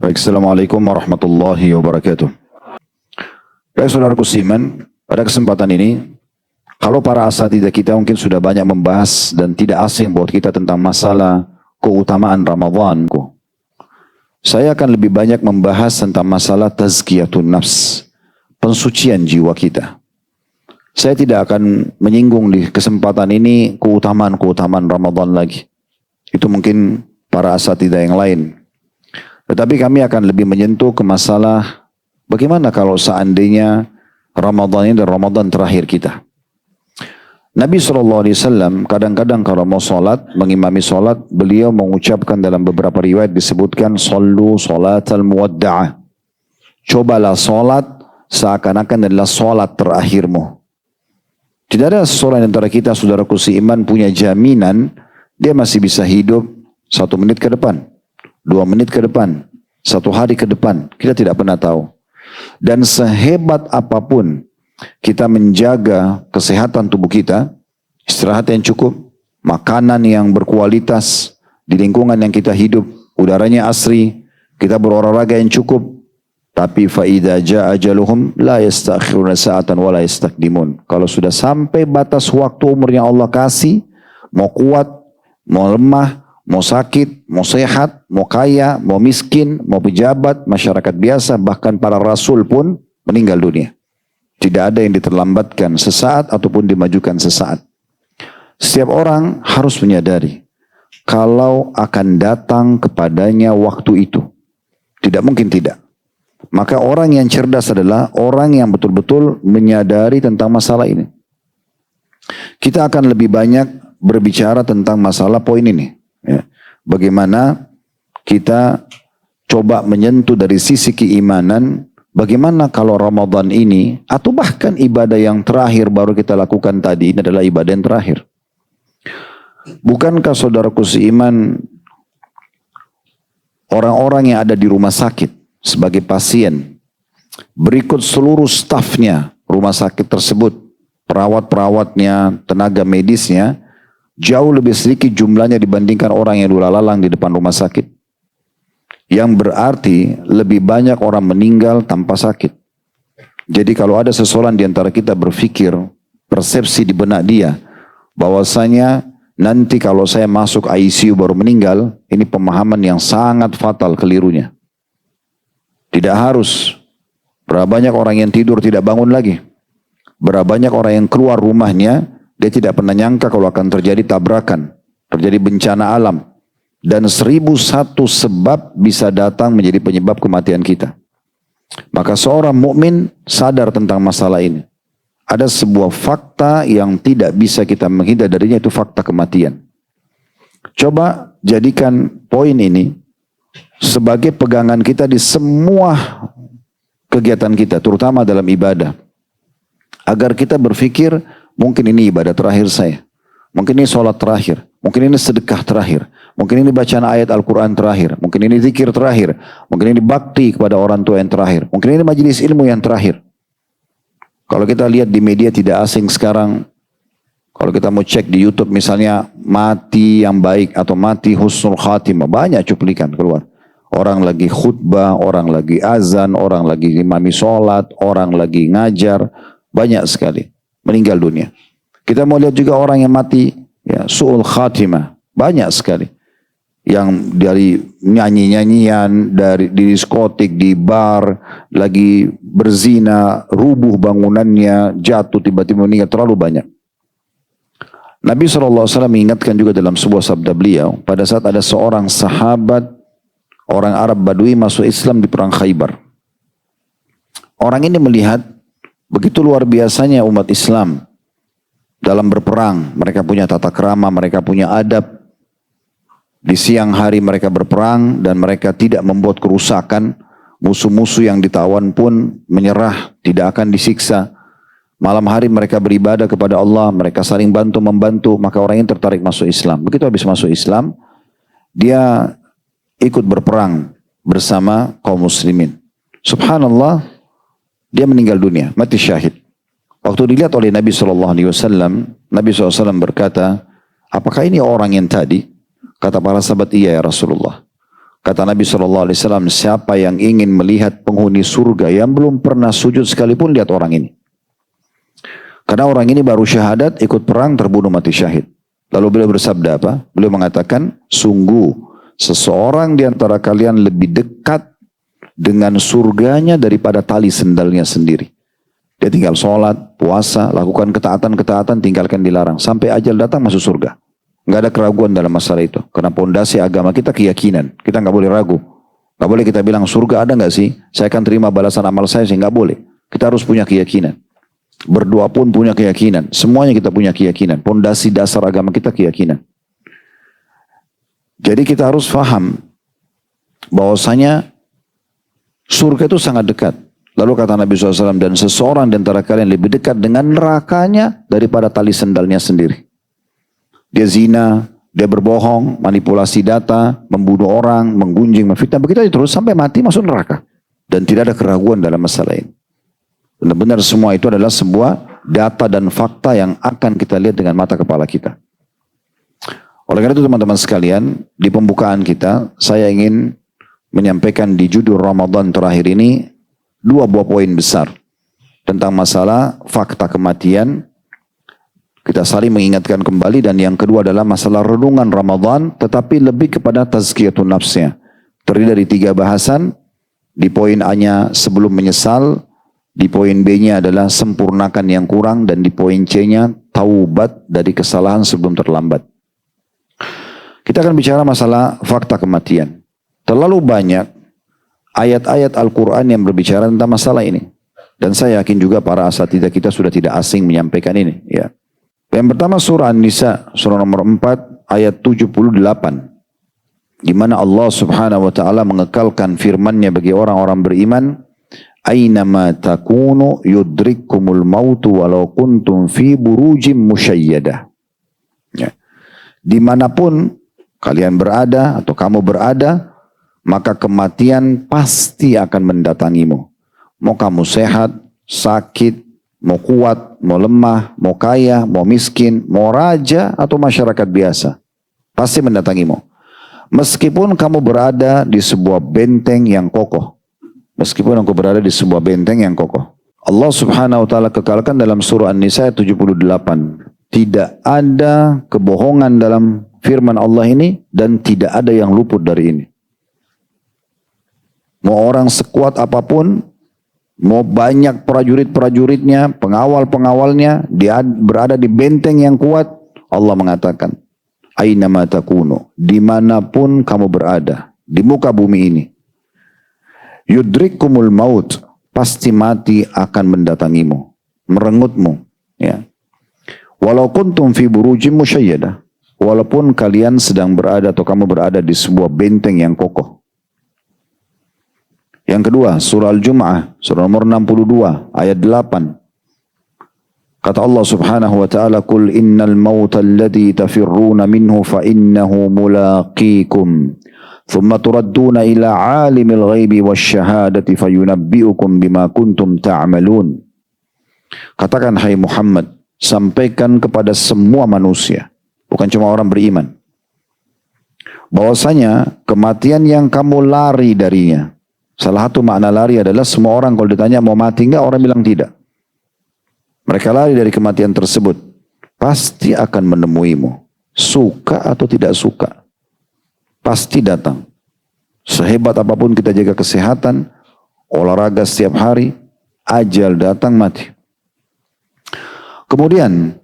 Baik, Assalamualaikum warahmatullahi wabarakatuh. Baik, saudaraku Siman, pada kesempatan ini, kalau para asatidzah kita mungkin sudah banyak membahas dan tidak asing buat kita tentang masalah keutamaan Ramadan. Saya akan lebih banyak membahas tentang masalah tazkiyatun nafs, pensucian jiwa kita. Saya tidak akan menyinggung di kesempatan ini keutamaan-keutamaan Ramadan lagi. Itu mungkin para asatidzah yang lain. Tetapi kami akan lebih menyentuh ke masalah bagaimana kalau seandainya Ramadan ini adalah Ramadan terakhir kita. Nabi SAW kadang-kadang kalau mau sholat, mengimami sholat, beliau mengucapkan dalam beberapa riwayat disebutkan Sallu sholatal muwadda'ah. Cobalah sholat seakan-akan adalah sholat terakhirmu. Tidak ada seseorang antara kita, saudaraku seiman, punya jaminan dia masih bisa hidup 1 menit ke depan, 2 menit ke depan, 1 hari ke depan. Kita tidak pernah tahu. Dan sehebat apapun kita menjaga kesehatan tubuh kita, istirahat yang cukup, makanan yang berkualitas, di lingkungan yang kita hidup, udaranya asri, kita berolahraga yang cukup, tapi faida jaa ajaluhum la yastakhiruna sa'atan wa la yastakdimun. Kalau sudah sampai batas waktu umur yang Allah kasih, mau kuat, mau lemah, mau sakit, mau sehat, mau kaya, mau miskin, mau pejabat, masyarakat biasa, bahkan para rasul pun meninggal dunia. Tidak ada yang diterlambatkan sesaat ataupun dimajukan sesaat. Setiap orang harus menyadari kalau akan datang kepadanya waktu itu. Tidak mungkin tidak. Maka orang yang cerdas adalah orang yang betul-betul menyadari tentang masalah ini. Kita akan lebih banyak berbicara tentang masalah poin ini. Ya. Bagaimana kita coba menyentuh dari sisi keimanan, bagaimana kalau Ramadan ini, atau bahkan ibadah yang terakhir baru kita lakukan tadi, ini adalah ibadah yang terakhir. Bukankah saudaraku seiman, orang-orang yang ada di rumah sakit sebagai pasien, berikut seluruh stafnya rumah sakit tersebut, perawat-perawatnya, tenaga medisnya, jauh lebih sedikit jumlahnya dibandingkan orang yang lalang di depan rumah sakit. Yang berarti lebih banyak orang meninggal tanpa sakit. Jadi kalau ada seseorang di antara kita berpikir, persepsi di benak dia, bahwasanya nanti kalau saya masuk ICU baru meninggal, ini pemahaman yang sangat fatal kelirunya. Tidak harus. Berapa banyak orang yang tidur tidak bangun lagi. Berapa banyak orang yang keluar rumahnya, dia tidak pernah nyangka kalau akan terjadi tabrakan, terjadi bencana alam. Dan 1001 sebab bisa datang menjadi penyebab kematian kita. Maka seorang mukmin sadar tentang masalah ini. Ada sebuah fakta yang tidak bisa kita menghindar darinya, itu fakta kematian. Coba jadikan poin ini sebagai pegangan kita di semua kegiatan kita, terutama dalam ibadah. Agar kita berpikir, mungkin ini ibadah terakhir saya. Mungkin ini sholat terakhir. Mungkin ini sedekah terakhir. Mungkin ini bacaan ayat Al-Quran terakhir. Mungkin ini zikir terakhir. Mungkin ini bakti kepada orang tua yang terakhir. Mungkin ini majelis ilmu yang terakhir. Kalau kita lihat di media tidak asing sekarang, kalau kita mau cek di YouTube misalnya, mati yang baik atau mati husnul khatimah, banyak cuplikan keluar. Orang lagi khutbah, orang lagi azan, orang lagi imami sholat, orang lagi ngajar, banyak sekali meninggal dunia. Kita mau lihat juga orang yang mati ya, su'ul khatimah, banyak sekali. Yang dari nyanyi-nyanyian, dari di diskotik, di bar, lagi berzina, rubuh bangunannya, jatuh tiba-tiba meninggal, terlalu banyak. Nabi SAW mengingatkan juga dalam sebuah sabda beliau, pada saat ada seorang sahabat, orang Arab Badui masuk Islam di perang Khaybar. Orang ini melihat begitu luar biasanya umat Islam dalam berperang. Mereka punya tata krama, mereka punya adab. Di siang hari mereka berperang dan mereka tidak membuat kerusakan. Musuh-musuh yang ditawan pun menyerah, tidak akan disiksa. Malam hari mereka beribadah kepada Allah, mereka saling bantu-membantu, maka orang ini tertarik masuk Islam. Begitu habis masuk Islam, dia ikut berperang bersama kaum muslimin. Subhanallah, dia meninggal dunia, mati syahid. Waktu dilihat oleh Nabi SAW, Nabi SAW berkata, apakah ini orang yang tadi? Kata para sahabat, iya ya Rasulullah. Kata Nabi SAW, siapa yang ingin melihat penghuni surga yang belum pernah sujud sekalipun, lihat orang ini. Karena orang ini baru syahadat, ikut perang, terbunuh mati syahid. Lalu beliau bersabda apa? Beliau mengatakan, sungguh seseorang di antara kalian lebih dekat dengan surganya daripada tali sendalnya sendiri. Dia tinggal sholat, puasa, lakukan ketaatan-ketaatan, tinggalkan dilarang. Sampai ajal datang masuk surga. Nggak ada keraguan dalam masalah itu. Karena pondasi agama kita keyakinan. Kita nggak boleh ragu. Nggak boleh kita bilang surga ada nggak sih? Saya akan terima balasan amal saya sih. Nggak boleh. Kita harus punya keyakinan. Berdoa pun punya keyakinan. Semuanya kita punya keyakinan. Pondasi dasar agama kita keyakinan. Jadi kita harus faham bahwasanya surga itu sangat dekat. Lalu kata Nabi SAW, dan seseorang di antara kalian lebih dekat dengan nerakanya daripada tali sendalnya sendiri. Dia zina, dia berbohong, manipulasi data, membunuh orang, menggunjing, memfitnah, begitu aja terus sampai mati masuk neraka. Dan tidak ada keraguan dalam masalah ini. Benar-benar semua itu adalah sebuah data dan fakta yang akan kita lihat dengan mata kepala kita. Oleh karena itu teman-teman sekalian, di pembukaan kita, saya ingin menyampaikan di judul Ramadan terakhir ini, dua buah poin besar. Tentang masalah fakta kematian, kita saling mengingatkan kembali, dan yang kedua adalah masalah renungan Ramadan, tetapi lebih kepada tazkiyatun nafsnya. Terdiri dari 3 bahasan, di poin A-nya sebelum menyesal, di poin B-nya adalah sempurnakan yang kurang, dan di poin C-nya taubat dari kesalahan sebelum terlambat. Kita akan bicara masalah fakta kematian. Terlalu banyak ayat-ayat Al-Quran yang berbicara tentang masalah ini. Dan saya yakin juga para asatidzah kita sudah tidak asing menyampaikan ini. Ya. Yang pertama surah An-Nisa, surah nomor 4, ayat 78. Di mana Allah subhanahu wa ta'ala mengekalkan firman-Nya bagi orang-orang beriman. Aynama takunu yudrikkumul mautu walau kuntum fi burujim musyayyadah. Ya. Dimanapun kalian berada atau kamu berada, maka kematian pasti akan mendatangimu. Mau kamu sehat, sakit, mau kuat, mau lemah, mau kaya, mau miskin, mau raja atau masyarakat biasa, pasti mendatangimu. Meskipun kamu berada di sebuah benteng yang kokoh. Meskipun aku berada di sebuah benteng yang kokoh. Allah subhanahu wa ta'ala kekalkan dalam surah An-Nisa 78. Tidak ada kebohongan dalam firman Allah ini, dan tidak ada yang luput dari ini. Mau orang sekuat apapun, mau banyak prajurit-prajuritnya, pengawal-pengawalnya, dia berada di benteng yang kuat, Allah mengatakan, Aynama takunu, dimanapun kamu berada, di muka bumi ini, yudrikkumul maut, pasti mati akan mendatangimu, merenggutmu. Ya. Walau kuntum fi burujim musyayyadah, walaupun kalian sedang berada atau kamu berada di sebuah benteng yang kokoh. Yang kedua, surah Al-Jum'ah, surah nomor 62, ayat 8. Kata Allah subhanahu wa ta'ala, Qul innal mauta alladhi tafirruna minhu fa innahu mulaqikum. Thumma turadduna ila alimil ghaibi wasyahadati fayunabbi'ukum bima kuntum ta'amalun. Katakan, hai Muhammad, sampaikan kepada semua manusia, bukan cuma orang beriman, bahwasanya kematian yang kamu lari darinya. Salah satu makna lari adalah semua orang kalau ditanya mau mati enggak, orang bilang tidak. Mereka lari dari kematian tersebut. Pasti akan menemuimu. Suka atau tidak suka. Pasti datang. Sehebat apapun kita jaga kesehatan, olahraga setiap hari, ajal datang mati. Kemudian,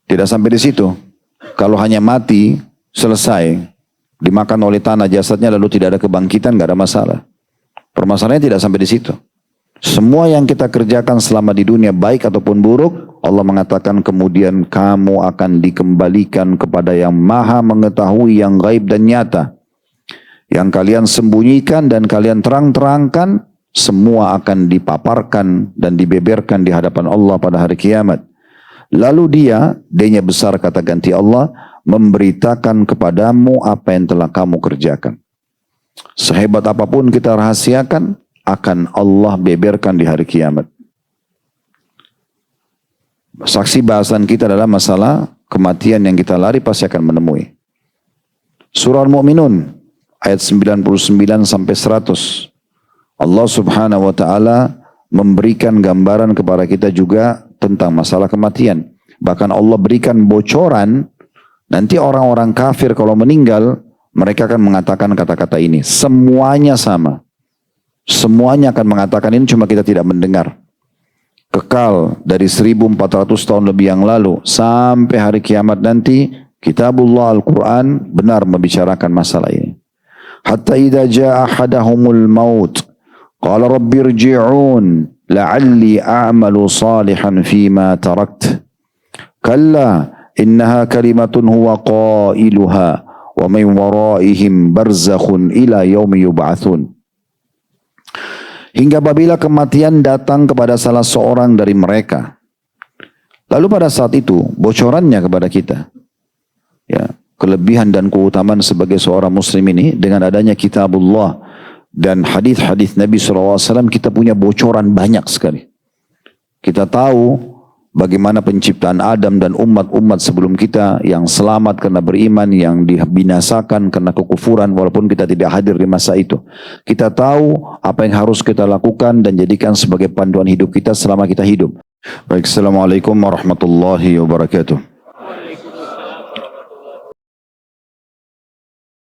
tidak sampai di situ. Kalau hanya mati, selesai. Dimakan oleh tanah jasadnya lalu tidak ada kebangkitan, nggak ada masalah. Permasalahannya tidak sampai di situ. Semua yang kita kerjakan selama di dunia, baik ataupun buruk, Allah mengatakan kemudian kamu akan dikembalikan kepada yang maha mengetahui yang gaib dan nyata. Yang kalian sembunyikan dan kalian terang-terangkan, semua akan dipaparkan dan dibeberkan di hadapan Allah pada hari kiamat. Lalu dia-nya besar kata ganti Allah, memberitakan kepadamu apa yang telah kamu kerjakan. Sehebat apapun kita rahasiakan, akan Allah beberkan di hari kiamat. Saksi bahasan kita adalah masalah kematian yang kita lari pasti akan menemui. Surah Al-Mu'minun ayat 99 sampai 100. Allah Subhanahu wa taala memberikan gambaran kepada kita juga tentang masalah kematian. Bahkan Allah berikan bocoran, nanti orang-orang kafir kalau meninggal, mereka akan mengatakan kata-kata ini. Semuanya sama. Semuanya akan mengatakan ini, cuma kita tidak mendengar. Kekal dari 1400 tahun lebih yang lalu sampai hari kiamat nanti, kitabullah Al-Quran benar membicarakan masalah ini. Hatta idza jaa ahadahumul maut qala rabbi irji'un la'alli a'malu salihan fima tarakt. Kalla innaha kalimatun huwa qailuha wa min waraihim barzakhun ila yaumi yub'atsun. Hingga apabila kematian datang kepada salah seorang dari mereka. Lalu pada saat itu bocorannya kepada kita. Ya, kelebihan dan keutamaan sebagai seorang muslim ini dengan adanya kitabullah dan hadis-hadis Nabi SAW, kita punya bocoran banyak sekali. Kita tahu bagaimana penciptaan Adam dan umat-umat sebelum kita yang selamat karena beriman, yang dibinasakan karena kekufuran walaupun kita tidak hadir di masa itu. Kita tahu apa yang harus kita lakukan dan jadikan sebagai panduan hidup kita selama kita hidup. Baik, assalamualaikum warahmatullahi wabarakatuh.